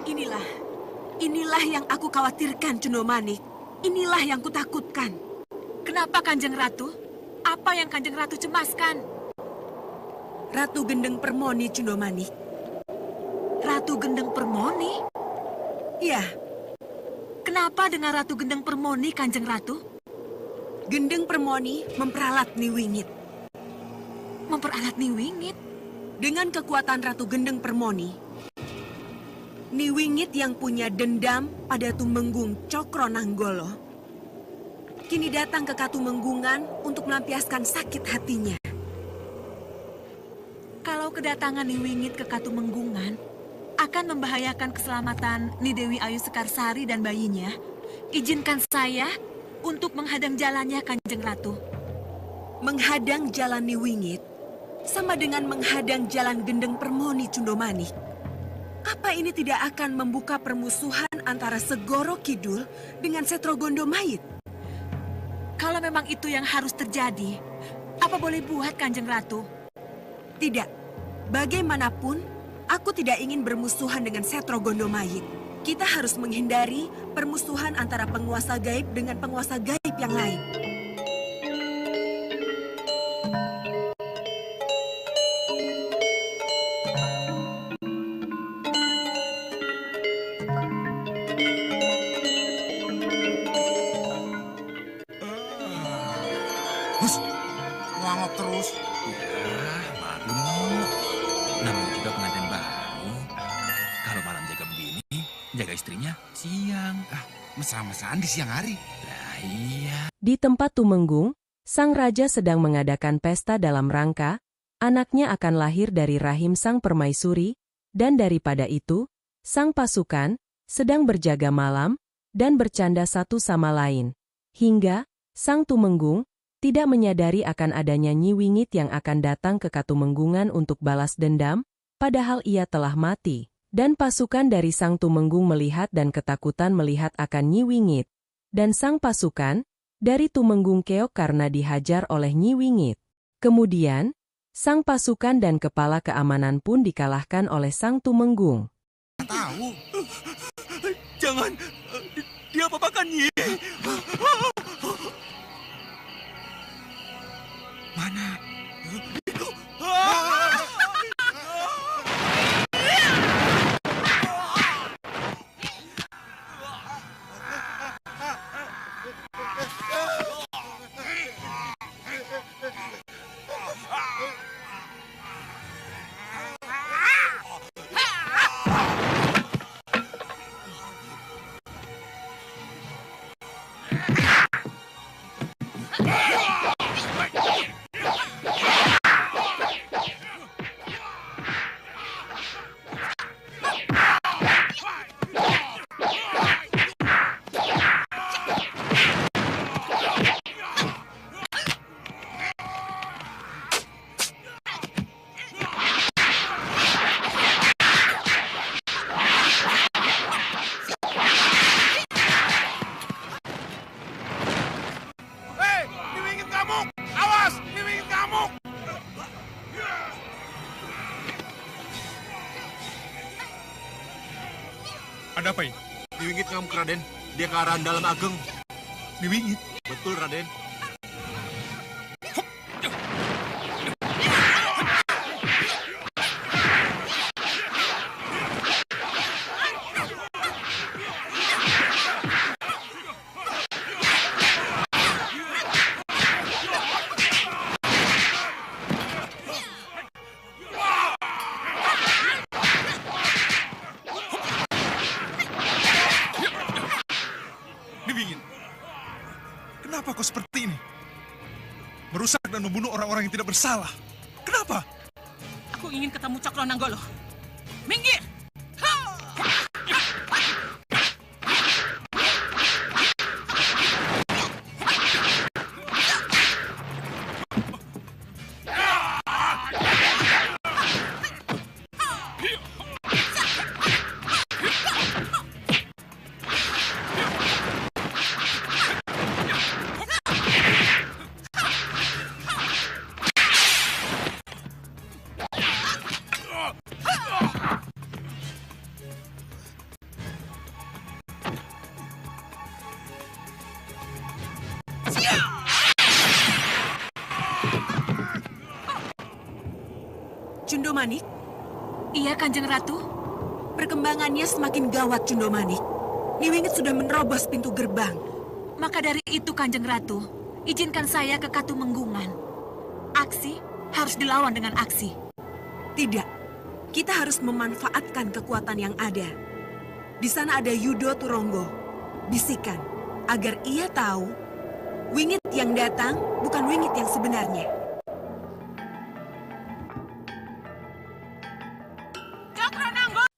Inilah, inilah yang aku khawatirkan, Cundomanik. Inilah yang kutakutkan. Kenapa Kanjeng Ratu? Apa yang Kanjeng Ratu cemaskan? Ratu Gendeng Permoni, Cundomanik. Ratu Gendeng Permoni? Ya, Kenapa dengan Ratu Gendeng Permoni, Kanjeng Ratu? Gendeng Permoni memperalat Niwingit. Memperalat Niwingit? Dengan kekuatan Ratu Gendeng Permoni, Niwingit yang punya dendam pada Tumenggung Cokro Nanggolo, kini datang ke Katumenggungan untuk melampiaskan sakit hatinya. Kalau kedatangan Niwingit ke Katumenggungan akan membahayakan keselamatan Ni Dewi Ayu Sekarsari dan bayinya, izinkan saya untuk menghadang jalannya, Kanjeng Ratu. Menghadang jalan Niwingit sama dengan menghadang jalan Gendeng Permoni, Cundomanik. Apa ini tidak akan membuka permusuhan antara Segoro Kidul dengan Setro Gondomait? Kalau memang itu yang harus terjadi, apa boleh buat, Kanjeng Ratu? Tidak. Bagaimanapun, aku tidak ingin bermusuhan dengan Setro Gondomait. Kita harus menghindari permusuhan antara penguasa gaib dengan penguasa gaib yang lain. Hus, ngangok terus. Ya, maklum. Namanya juga pengantin baru. Kalau malam jaga begini, jaga istrinya siang. Mesra-mesraan di siang hari. Lah iya. Di tempat Tumenggung, sang raja sedang mengadakan pesta dalam rangka, anaknya akan lahir dari rahim sang permaisuri, dan daripada itu, sang pasukan sedang berjaga malam dan bercanda satu sama lain. Hingga, sang Tumenggung tidak menyadari akan adanya Nyi Wingit yang akan datang ke Katumenggungan untuk balas dendam, padahal ia telah mati. Dan pasukan dari sang Tumenggung melihat dan ketakutan melihat akan Nyi Wingit. Dan sang pasukan dari Tumenggung keok karena dihajar oleh Nyi Wingit. Kemudian, sang pasukan dan kepala keamanan pun dikalahkan oleh sang Tumenggung. Tahu. Jangan, dia apa-apakan Nyi. Mana? Ada apa ini? Niwingit ngamuk, Raden. Dia ke arah dalam ageng. Niwingit? Betul, Raden. Niwingit, kenapa kau seperti ini? Merusak dan membunuh orang-orang yang tidak bersalah. Kenapa? Aku ingin ketemu Cokro Nanggolo. Minggir! Cundomanik? Iya, Kanjeng Ratu. Perkembangannya semakin gawat, Cundomanik. Niwingit sudah menerobos pintu gerbang. Maka dari itu, Kanjeng Ratu, izinkan saya ke Katumenggungan. Aksi harus dilawan dengan aksi. Tidak, kita harus memanfaatkan kekuatan yang ada. Di sana ada Yudo Turonggo. Bisikan, agar ia tahu wingit yang datang bukan wingit yang sebenarnya.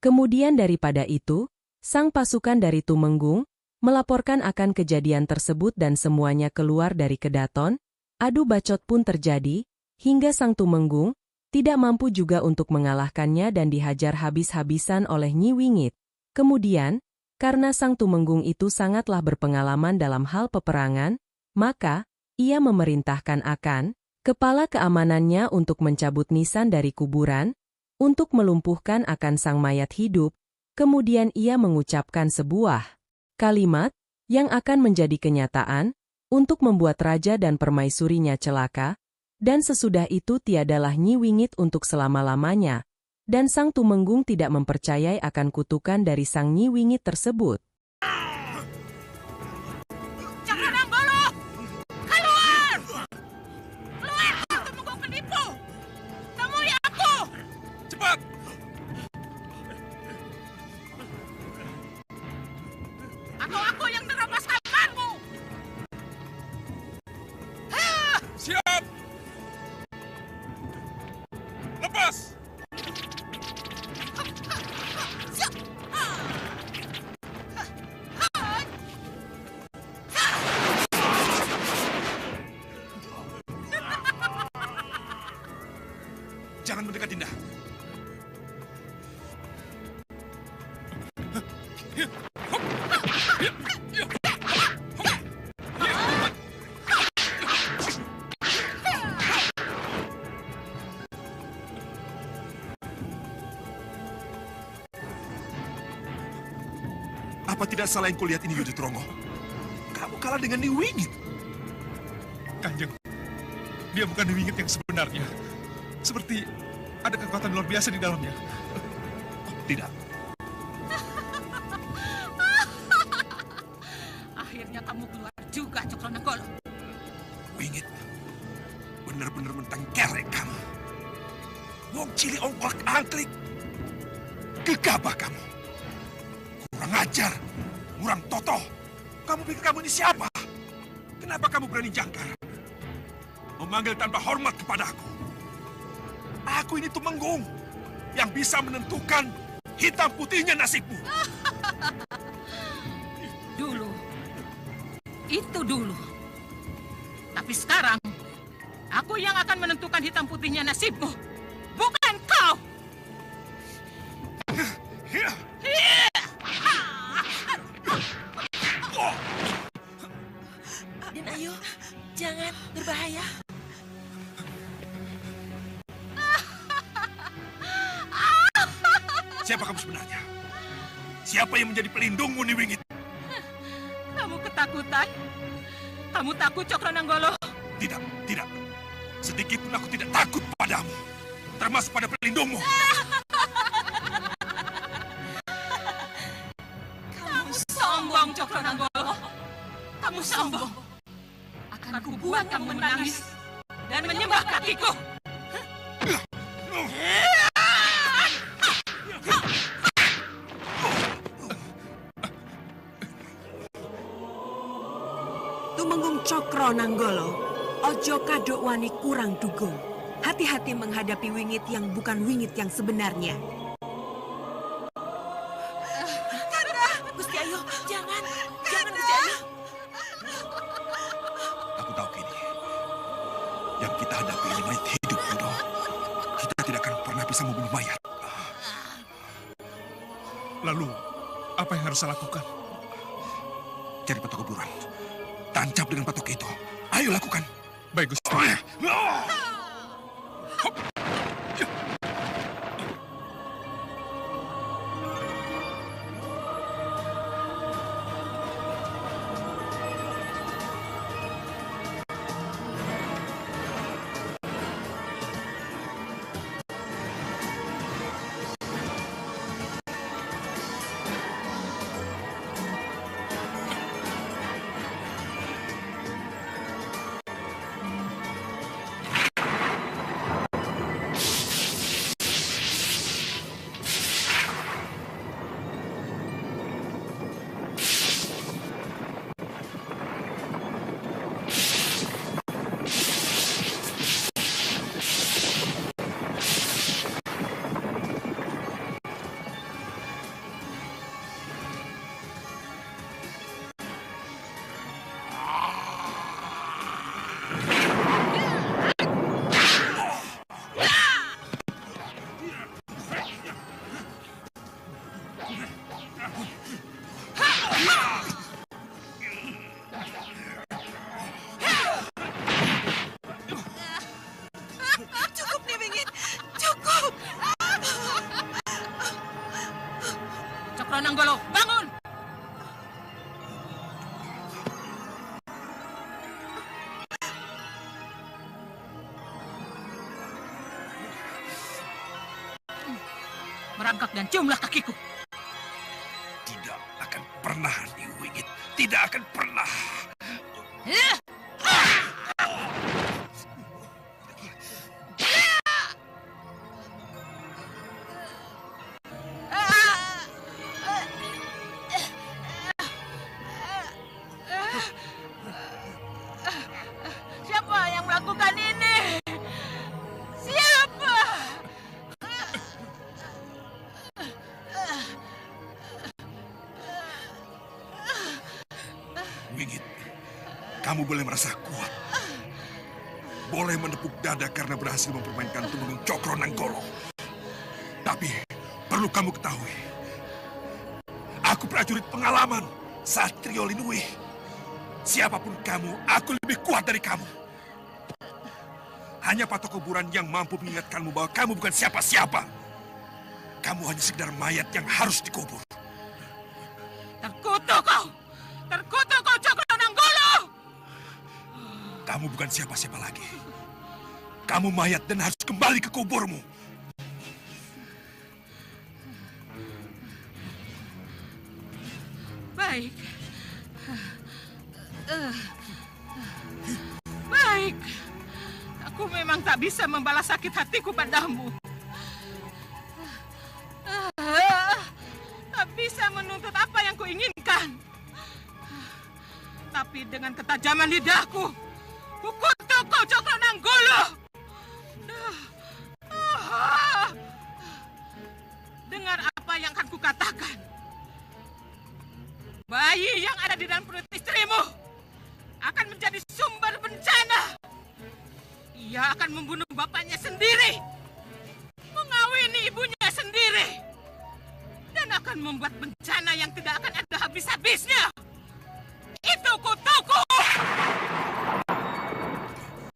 Kemudian daripada itu, sang pasukan dari Tumenggung melaporkan akan kejadian tersebut dan semuanya keluar dari kedaton. Adu bacot pun terjadi, hingga sang Tumenggung tidak mampu juga untuk mengalahkannya dan dihajar habis-habisan oleh Nyi Wingit. Kemudian, karena sang Tumenggung itu sangatlah berpengalaman dalam hal peperangan, maka ia memerintahkan akan kepala keamanannya untuk mencabut nisan dari kuburan, untuk melumpuhkan akan sang mayat hidup. Kemudian ia mengucapkan sebuah kalimat yang akan menjadi kenyataan untuk membuat raja dan permaisurinya celaka, dan sesudah itu tiadalah Nyi Wingit untuk selama-lamanya, dan sang Tumenggung tidak mempercayai akan kutukan dari sang Nyi Wingit tersebut. Cakrananggolo! Keluar! Keluar, Tumenggung penipu! Temui aku! Cepat! Aku yang menerobos kamarmu! Siap! Lepas! Jangan mendekat, Dinda. Apa tidak salah yang kulihat ini, Yudo Turonggo? Kamu kalah dengan Nyi Wingit. Kanjeng, dia bukan Nyi Wingit yang sebenarnya. Seperti ada kekuatan luar biasa di dalamnya. Tidak. Akhirnya kamu keluar juga, Cakrananggolo. Wingit, benar-benar mentengkerek kamu. Wong cili ongklak angklik. Gegabah kamu. Kurang ajar, kurang totoh. Kamu pikir kamu ini siapa? Kenapa kamu berani jangkar? Memanggil tanpa hormat kepada aku. Aku ini Tumenggung yang bisa menentukan hitam putihnya nasibmu. Dulu. Itu dulu. Tapi sekarang, aku yang akan menentukan hitam putihnya nasibmu. Bukan kau! Dan ayo, jangan berbahaya. Siapa kamu sebenarnya? Siapa yang menjadi pelindungmu, Nyi Wingit? Kamu ketakutan? Kamu takut, Cakrananggolo? Tidak, tidak. Sedikit pun aku tidak takut padamu. Termasuk pada pelindungmu. Kamu sombong, Cakrananggolo. Kamu sombong. Akan kubuat kamu menangis dan menyembah kakiku. Tumenggung Cakrananggolo, ojo kadok wani kurang dugong. Hati-hati menghadapi wingit yang bukan wingit yang sebenarnya. Gusti Ayu, jangan Gusti Ayu. Aku tahu kini. Yang kita hadapi ini mayat hidup, Yudo. Kita tidak akan pernah bisa membunuh mayat. Lalu, apa yang harus saya lakukan? Cari patok kuburan. Tancap dengan patok itu. Ayo lakukan. Baik, Gusti. Cukup nih, Wingit. Cukup. Cokronanggolo, bangun! Merangkak dan ciumlah kakiku. Tidak akan pernah, Ni Wingit. Tidak akan pernah. Siapa yang melakukan ini? Siapa? Wingit, kamu boleh merasa kuat. Boleh menepuk dada karena berhasil mempermainkan Tumenggung Cokronanggolo. Tapi perlu kamu ketahui, aku prajurit pengalaman, Satrio Linui. Siapapun kamu, aku lebih kuat dari kamu. Hanya patok kuburan yang mampu mengingatkanmu bahwa kamu bukan siapa-siapa. Kamu hanya sekedar mayat yang harus dikubur. Terkutuk kau! Terkutuk kau, Cokronanggolo! Kamu bukan siapa-siapa lagi. Kamu mayat dan harus kembali ke kuburmu. Baik. Baik. Aku memang tak bisa membalas sakit hatiku padamu. Tak bisa menuntut apa yang kuinginkan. Tapi dengan ketajaman lidahku, kukutuk kau, Cokronanggolo. Dengar apa yang akan kukatakan. Bayi yang ada di dalam perut istrimu akan menjadi sumber bencana. Ia akan membunuh bapaknya sendiri, mengawini ibunya sendiri, dan akan membuat bencana yang tidak akan ada habis-habisnya. Itu kutuku!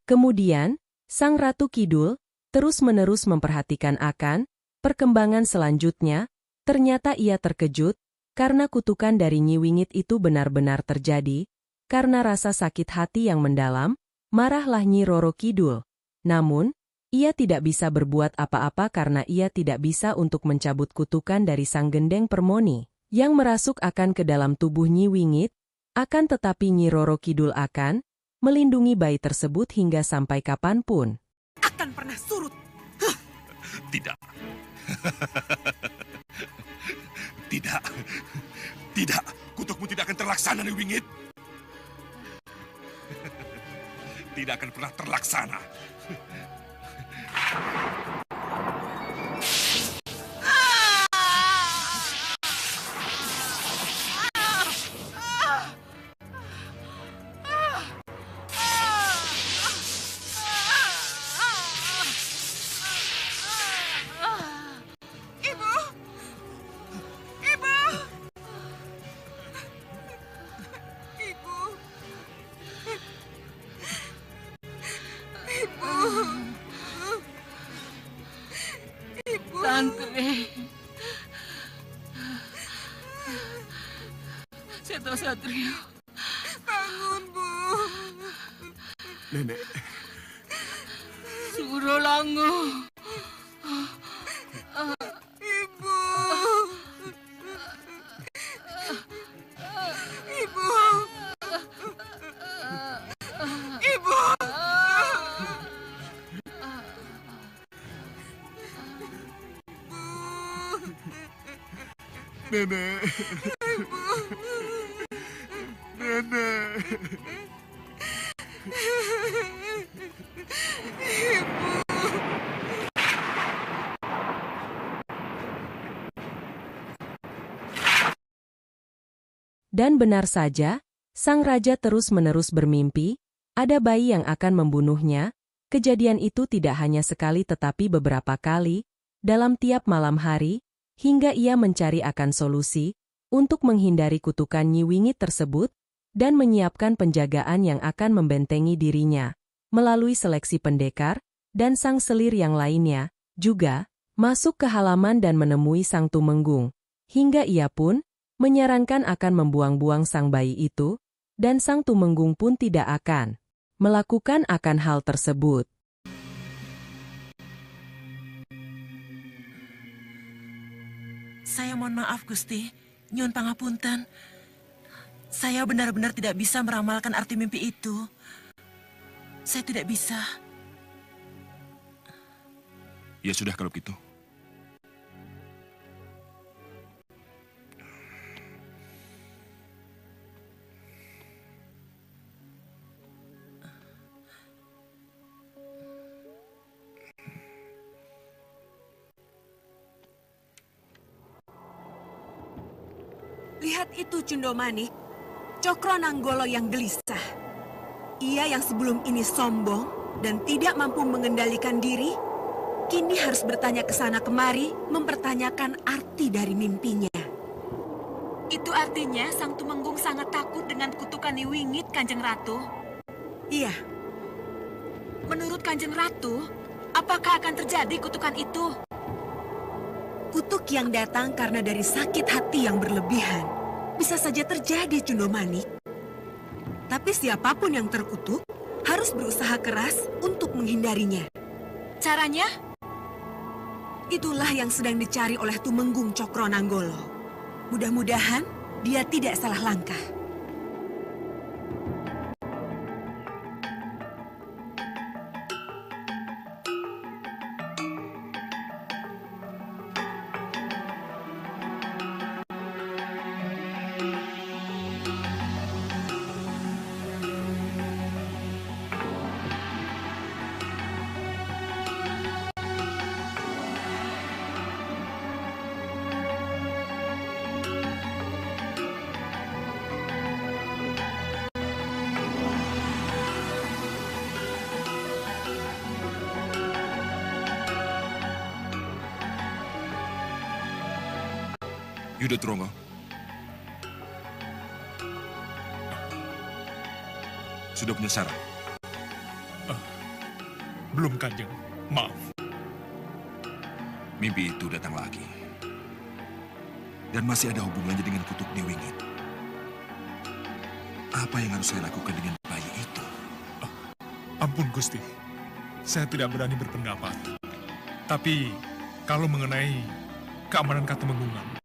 Kemudian, Sang Ratu Kidul terus-menerus memperhatikan akan perkembangan selanjutnya. Ternyata ia terkejut karena kutukan dari Nyi Wingit itu benar-benar terjadi. Karena rasa sakit hati yang mendalam, marahlah Nyi Roro Kidul. Namun, ia tidak bisa berbuat apa-apa karena ia tidak bisa untuk mencabut kutukan dari Sang Gendeng Permoni yang merasuk akan ke dalam tubuh Nyi Wingit. Akan tetapi Nyi Roro Kidul akan melindungi bayi tersebut hingga sampai kapanpun. Akan pernah surut. Tidak. Tidak. Tidak. Kutukmu tidak akan terlaksana, Ni Wingit. Tidak akan pernah terlaksana. Tante. Seto Satrio. Bangun, Bu. Nenek, Surolango. Ibu. Ibu. Ibu. nenek. Nenek. Dan benar saja, sang raja terus-menerus bermimpi, ada bayi yang akan membunuhnya. Kejadian itu tidak hanya sekali tetapi beberapa kali, dalam tiap malam hari, hingga ia mencari akan solusi, untuk menghindari kutukan Nyi Wingit tersebut dan menyiapkan penjagaan yang akan membentengi dirinya melalui seleksi pendekar dan sang selir yang lainnya, juga masuk ke halaman dan menemui sang tumenggung, hingga ia pun menyarankan akan membuang-buang sang bayi itu, dan sang tumenggung pun tidak akan melakukan akan hal tersebut. Saya mohon maaf, Gusti. Nyuwun pangapunten. Saya benar-benar tidak bisa meramalkan arti mimpi itu. Saya tidak bisa. Ya sudah kalau begitu. Lihat itu Cundomanik, Cokronanggolo yang gelisah. Ia yang sebelum ini sombong dan tidak mampu mengendalikan diri, kini harus bertanya ke sana kemari mempertanyakan arti dari mimpinya. Itu artinya sang tumenggung sangat takut dengan kutukan Nyi Wingit, Kanjeng Ratu. Iya, Menurut Kanjeng Ratu, apakah akan terjadi kutukan itu? kutuk yang datang karena dari sakit hati yang berlebihan bisa saja terjadi, Cundomanik. Tapi siapapun yang terkutuk harus berusaha keras untuk menghindarinya. Caranya? Itulah yang sedang dicari oleh Tumenggung Cokronanggolo. Mudah-mudahan dia tidak salah langkah. Yudhatrongo. Sudah punya saran? Belum, Kanjeng. Maaf. Mimpi itu datang lagi. Dan masih ada hubungannya dengan kutuk Nyi Wingit. Apa yang harus saya lakukan dengan bayi itu? Ampun, Gusti. Saya tidak berani berpendapat. Tapi, kalau mengenai keamanan Katumenggungan,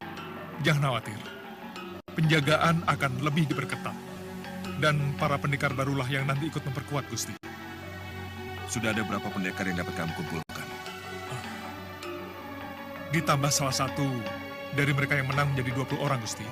jangan khawatir. Penjagaan akan lebih diperketat. Dan para pendekar barulah yang nanti ikut memperkuat, Gusti. Sudah ada berapa pendekar yang dapat kamu kumpulkan? Ditambah salah satu dari mereka yang menang menjadi 20 orang, Gusti.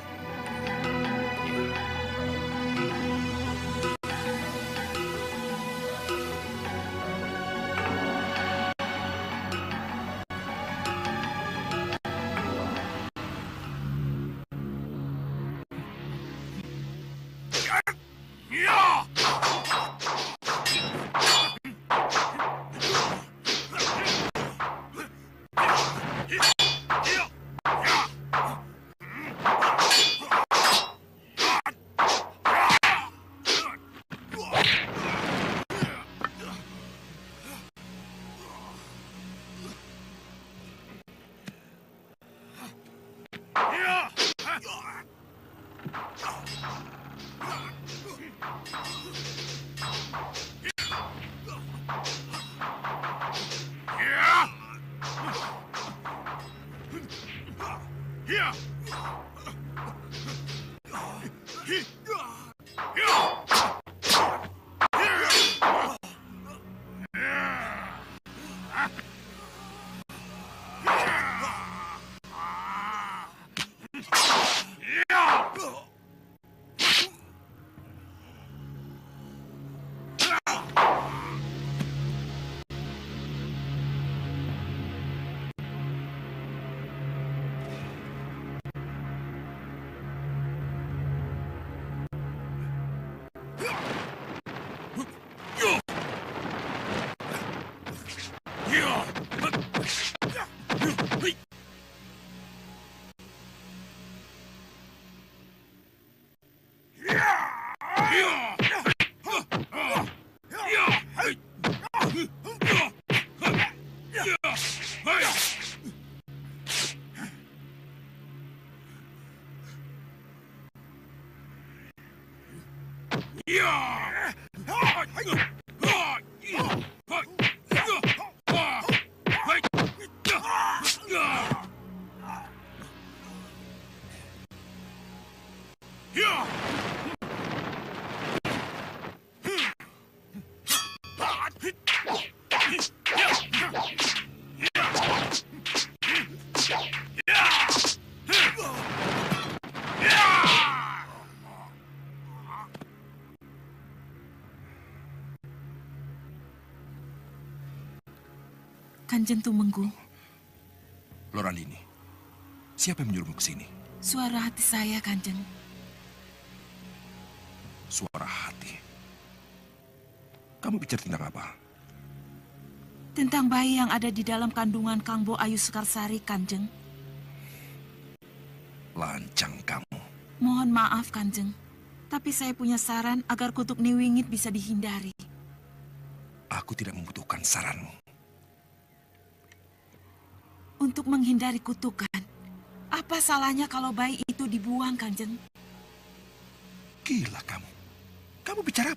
Kanjeng Tumenggung, Loralini, siapa yang menyuruhmu ke sini? suara hati saya, Kanjeng. Suara hati. Kamu bicara tentang apa? Tentang bayi yang ada di dalam kandungan Kang Bo Ayu Sekarsari, Kanjeng. Lancang kamu. Mohon maaf, Kanjeng. Tapi saya punya saran agar kutuk Niwingit bisa dihindari. Aku tidak membutuhkan saranmu. Untuk menghindari kutukan, apa salahnya kalau bayi itu dibuang, Kanjeng? Gila kamu. Kamu bicara